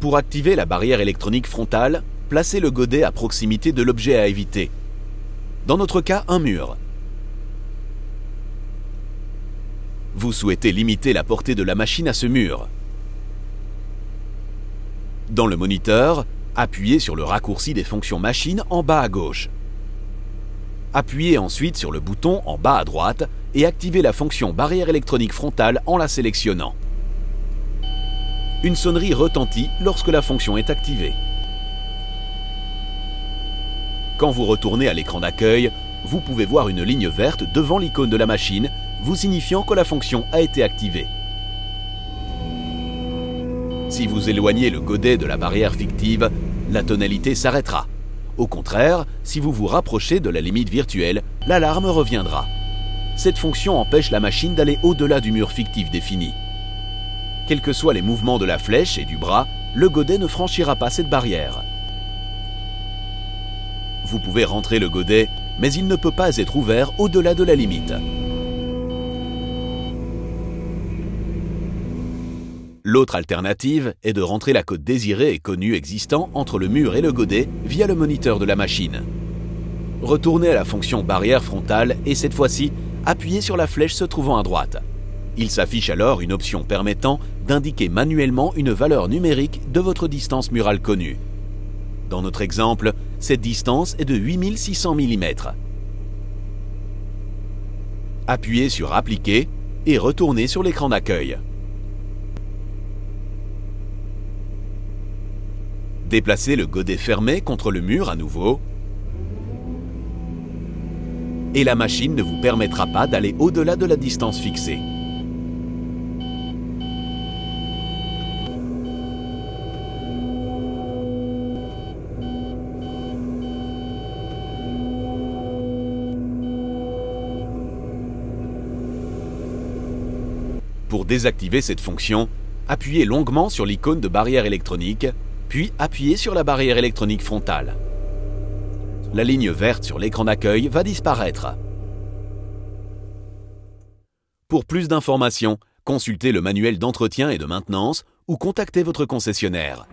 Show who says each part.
Speaker 1: Pour activer la barrière électronique frontale, placez le godet à proximité de l'objet à éviter. Dans notre cas, un mur. Vous souhaitez limiter la portée de la machine à ce mur. Dans le moniteur, appuyez sur le raccourci des fonctions machine en bas à gauche. Appuyez ensuite sur le bouton en bas à droite et activez la fonction barrière électronique frontale en la sélectionnant. Une sonnerie retentit lorsque la fonction est activée. Quand vous retournez à l'écran d'accueil, vous pouvez voir une ligne verte devant l'icône de la machine, vous signifiant que la fonction a été activée. Si vous éloignez le godet de la barrière fictive, la tonalité s'arrêtera. Au contraire, si vous vous rapprochez de la limite virtuelle, l'alarme reviendra. Cette fonction empêche la machine d'aller au-delà du mur fictif défini. Quels que soient les mouvements de la flèche et du bras, le godet ne franchira pas cette barrière. Vous pouvez rentrer le godet, mais il ne peut pas être ouvert au-delà de la limite. L'autre alternative est de rentrer la code désirée et connue existant entre le mur et le godet via le moniteur de la machine. Retournez à la fonction barrière frontale et cette fois-ci, appuyez sur la flèche se trouvant à droite. Il s'affiche alors une option permettant d'indiquer manuellement une valeur numérique de votre distance murale connue. Dans notre exemple, cette distance est de 8600 mm. Appuyez sur Appliquer et retournez sur l'écran d'accueil. Déplacez le godet fermé contre le mur à nouveau et la machine ne vous permettra pas d'aller au-delà de la distance fixée. Pour désactiver cette fonction, appuyez longuement sur l'icône de barrière électronique, puis appuyez sur la barrière électronique frontale. La ligne verte sur l'écran d'accueil va disparaître. Pour plus d'informations, consultez le manuel d'entretien et de maintenance ou contactez votre concessionnaire.